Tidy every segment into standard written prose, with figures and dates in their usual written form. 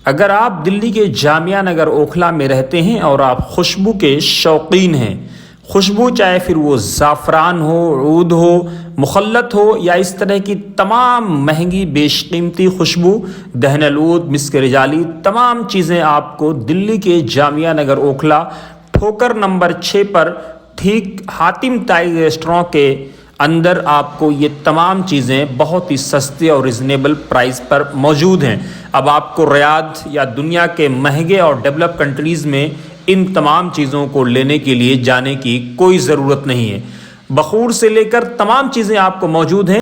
अगर आप दिल्ली के जामिया नगर ओखला में रहते हैं और आप खुशबू के शौकीन हैं, खुशबू चाहे फिर वो ज़ाफ़रान हो, ऊद हो, मुखल्लत हो या इस तरह की तमाम महंगी बेशकीमती खुशबू, दहनलूद, मिस्क रिजाली, तमाम चीज़ें आपको दिल्ली के जामिया नगर ओखला ठोकर नंबर 6 पर ठीक हातिम ताई रेस्टोरेंट के अंदर आपको ये तमाम चीज़ें बहुत ही सस्ते और रिजनेबल प्राइस पर मौजूद हैं। अब आपको रियाद या दुनिया के महंगे और डेवलप कंट्रीज़ में इन तमाम चीज़ों को लेने के लिए जाने की कोई ज़रूरत नहीं है। बखूर से लेकर तमाम चीज़ें आपको मौजूद हैं।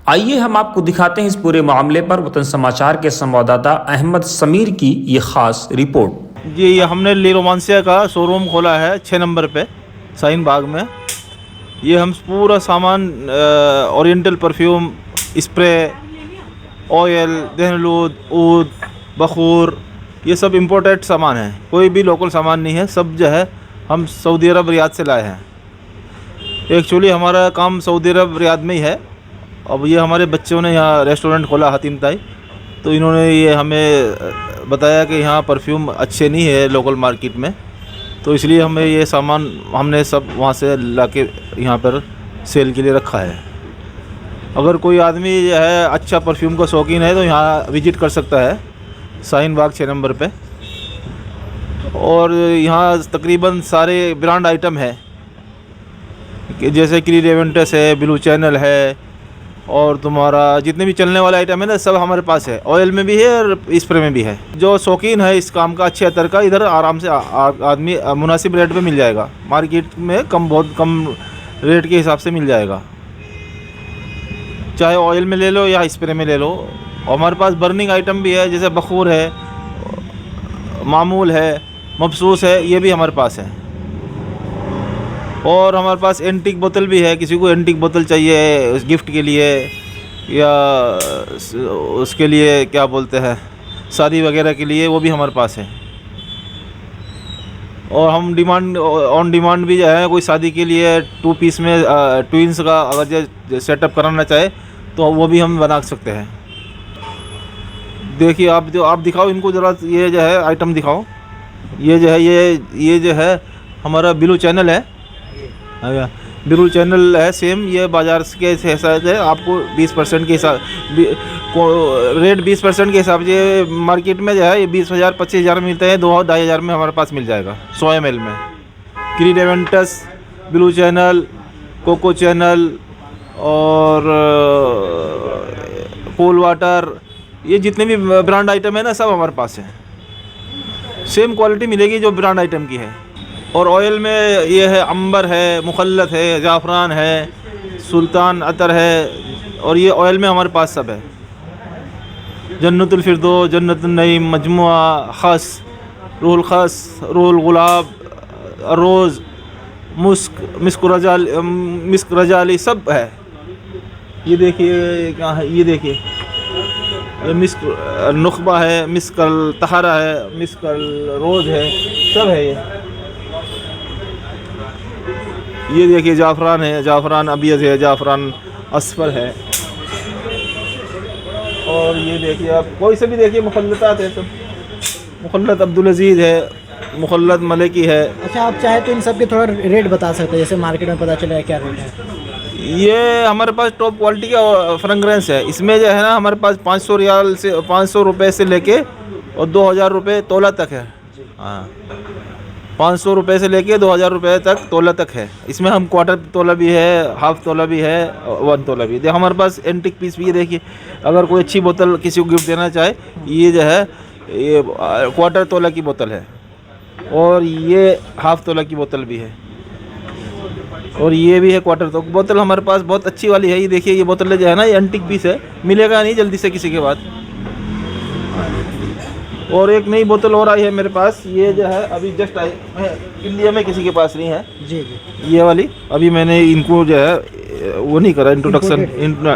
आइए हम आपको दिखाते हैं इस पूरे मामले पर वतन समाचार के संवाददाता अहमद समीर की ये ख़ास रिपोर्ट। जी, ये हमने ली रोमांसिया का शोरूम खोला है 6 नंबर पे शाहीन बाग में। ये हम पूरा सामान ओरिएंटल परफ्यूम, स्प्रे, ऑयल, दहनलूद, ऊद, बखूर, ये सब इम्पोर्टेड सामान है, कोई भी लोकल सामान नहीं है। सब जो है हम सऊदी अरब रियाद से लाए हैं। एक्चुअली हमारा काम सऊदी अरब रियाद में ही है। अब ये हमारे बच्चों ने यहाँ रेस्टोरेंट खोला हातिम ताई, तो इन्होंने ये हमें बताया कि यहाँ परफ्यूम अच्छे नहीं है लोकल मार्केट में, तो इसलिए हमें ये सामान हमने सब वहाँ से लाके यहाँ पर सेल के लिए रखा है। अगर कोई आदमी जो है अच्छा परफ्यूम का शौकीन है तो यहाँ विज़िट कर सकता है शाहीन बाग 6 नंबर पे। और यहाँ तकरीबन सारे ब्रांड आइटम है, जैसे कि रेवेंटस है, ब्लू चैनल है, और तुम्हारा जितने भी चलने वाला आइटम है ना, सब हमारे पास है। ऑयल में भी है और स्प्रे में भी है। जो शौकीन है इस काम का, अच्छे अतर का, इधर आराम से आदमी मुनासिब रेट पे मिल जाएगा। मार्केट में बहुत कम रेट के हिसाब से मिल जाएगा, चाहे ऑयल में ले लो या स्प्रे में ले लो। और हमारे पास बर्निंग आइटम भी है, जैसे बखूर है, मामूल है, मबसूस है, ये भी हमारे पास है। और हमारे पास एंटीक बोतल भी है, किसी को एंटीक बोतल चाहिए गिफ्ट के लिए या उसके लिए क्या बोलते हैं शादी वगैरह के लिए, वो भी हमारे पास है। और हम डिमांड ऑन डिमांड भी जो है, कोई शादी के लिए 2 पीस में ट्विंस का अगर जो सेटअप कराना चाहे तो वो भी हम बना सकते हैं। देखिए आप दिखाओ इनको ज़रा, ये जो है आइटम दिखाओ। ये जो है ये जो है हमारा ब्लू चैनल है, ब्लू चैनल है सेम। ये बाज़ार के हिसाब से आपको 20% के हिसाब रेट 20% के हिसाब से मार्केट में जो है ये 20,000 25,000 मिलते हैं। 2-2.5 हज़ार में हमारे पास मिल जाएगा 100 ml में। क्री रेवेंटस, ब्लू चैनल, कोको चैनल और कूल वाटर, ये जितने भी ब्रांड आइटम है ना, सब हमारे पास है। सेम क्वालिटी मिलेगी जो ब्रांड आइटम की है। और ऑयल में ये है अंबर है, मुखल्लत है, ज़ाफ़रान है, सुल्तान अतर है, और ये ऑयल में हमारे पास सब है। जन्नतुल फिरदौस, जन्नतुन नईम, मजमुआ, खस, रूहुल खस, रूहुल गुलाब, रोज़, मिस्क रजाली सब है। ये देखिए कहाँ है, ये देखिए ये मिस्क नुखबा है, मिस्कल तहारा है, मिस्कल रोज़ है, सब है ये देखिए ज़ाफ़रान है, ज़ाफ़रान अबियज़ है, ज़ाफ़रान असफर है। और ये देखिए आप कोई से भी देखिए मुखल्लतात है, सब मुखल्लत अब्दुल अज़ीज़ है, मुखल्लत मलिकी है। अच्छा, आप चाहे तो इन सब के थोड़ा रेट बता सकते हैं, जैसे मार्केट में पता चला है क्या रेट है। ये हमारे पास टॉप क्वालिटी का फ्रेगरेंस है। इसमें जो है ना हमारे पास 500 रियाल से 500 रुपये से लेके और 2,000 रुपये तोला तक है। हाँ, 500 रुपये से लेके 2,000 रुपये तक तोला तक है। इसमें हम क्वार्टर तोला भी है, हाफ़ तोला भी है, 1 तोला भी है। हमारे पास एंटीक पीस भी है। देखिए अगर कोई अच्छी बोतल किसी को गिफ्ट देना चाहे, ये जो है ये क्वार्टर तोला की बोतल है, और ये हाफ़ तोला की बोतल भी है, और ये भी है क्वार्टर। तो बोतल हमारे पास बहुत अच्छी वाली है। ये देखिए ये बोतल जो है ना, ये एंटीक पीस है, मिलेगा नहीं जल्दी से किसी के बाद। और एक नई बोतल और आई है मेरे पास, ये जो है अभी जस्ट आई है, इंडिया में किसी के पास नहीं है। जी, ये वाली अभी मैंने इनको जो है वो नहीं करा, इंट्रोडक्शन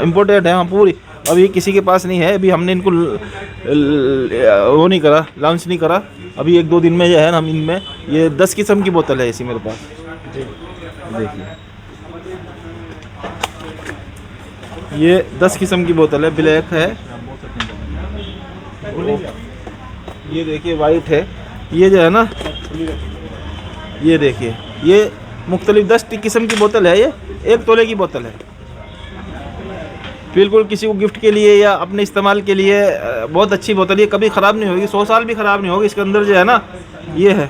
इम्पोर्टेड है। हाँ, पूरी अभी किसी के पास नहीं है। अभी हमने इनको वो नहीं करा, लॉन्च नहीं करा। अभी 1-2 दिन में जो है हम इनमें ये 10 किस्म की बोतल है ऐसी मेरे पास। देखिए ये 10 किस्म की बोतल है, ब्लैक है, ये देखिए वाइट है, ये जो है ना, ये देखिए, ये मुख्तलिफ 10 किस्म की बोतल है। ये 1 तोले की बोतल है, बिल्कुल किसी को गिफ्ट के लिए या अपने इस्तेमाल के लिए बहुत अच्छी बोतल। ये कभी ख़राब नहीं होगी, 100 साल भी ख़राब नहीं होगी। इसके अंदर जो है ना, ये है,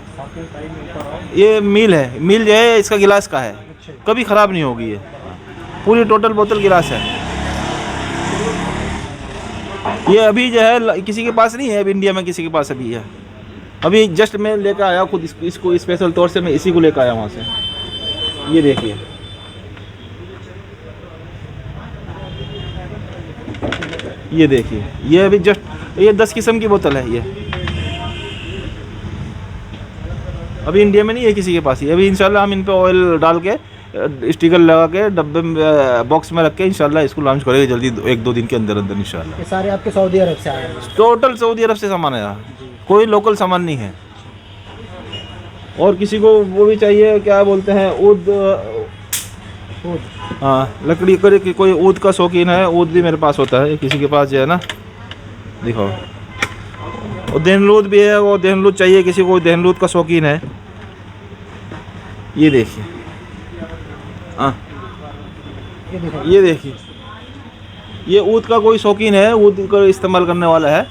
ये मील है, मील जो है इसका गिलास का है, कभी ख़राब नहीं होगी। ये पूरी टोटल बोतल गिलास है। ये अभी जो है किसी के पास नहीं है, अभी इंडिया में किसी के पास अभी है। अभी जस्ट मैं लेकर आया खुद इसको स्पेशल तौर से मैं इसी को लेकर आया वहाँ से। ये देखिए, ये देखिए, ये अभी जस्ट ये 10 किस्म की बोतल है। ये अभी इंडिया में नहीं है किसी के पास। ये अभी इंशाल्लाह हम इन पे ऑयल डाल के स्टिकर लगा के डब्बे में बॉक्स में रख के इंशाल्लाह इसको लॉन्च करेंगे जल्दी, 1-2 दिन के अंदर अंदर इंशाल्लाह। ये सारे आपके सऊदी अरब से आए हैं? टोटल सऊदी अरब से सामान आया, कोई लोकल सामान नहीं है। और किसी को वो भी चाहिए, क्या बोलते हैं, ऊद, हाँ, लकड़ी करे कि कोई ऊद का शौकीन है, ऊद भी मेरे पास होता है किसी के पास जो है ना, दिखाओ। और देहनलूद भी है, वो देहनलूद चाहिए किसी को, देहनलूद का शौकीन है। ये देखिए, हाँ, ये देखिए, ये ऊद का कोई शौकीन है, ऊद का इस्तेमाल करने वाला है,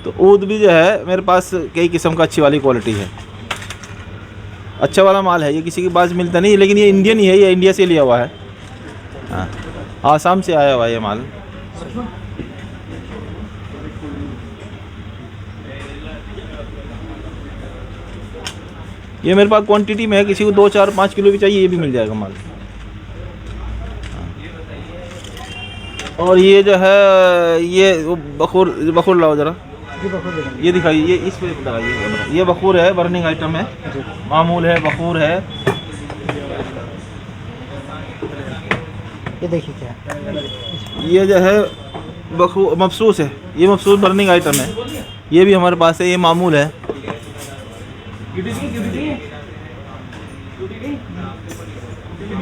तो ऊद भी जो है मेरे पास कई किस्म का अच्छी वाली क्वालिटी है, अच्छा वाला माल है। ये किसी के पास मिलता नहीं, लेकिन ये इंडियन ही है, ये इंडिया से लिया हुआ है, हाँ, आसाम से आया हुआ है ये माल। ये मेरे पास क्वांटिटी में है, किसी को 2, 4, 5 किलो भी चाहिए, ये भी मिल जाएगा माल। और ये जो है, ये बखूर लाओ ज़रा, ये दिखाइए, ये इस पे लगाइए। ये बखूर है, बर्निंग आइटम है, मामूल है, बखूर है। ये देखिए क्या है? ये जो है बखूर मफसूस है, ये मफसूस बर्निंग आइटम है, ये भी हमारे पास है। ये मामूल है,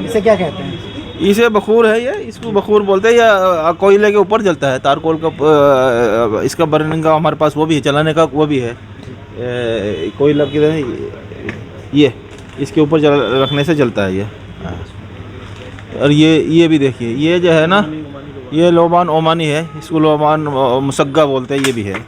इसे क्या कहते हैं? इसे बखूर है, ये इसको बखूर बोलते हैं, या कोयले के ऊपर जलता है, तारकोल का। इसका बर्निंग का हमारे पास वो भी है, चलाने का वो भी है, कोयला की तरह। ये इसके ऊपर रखने से जलता है ये। और ये भी देखिए, ये जो है ना, ये लोबान ओमानी है, इसको लोबान मुसग्गा बोलते हैं, ये भी है।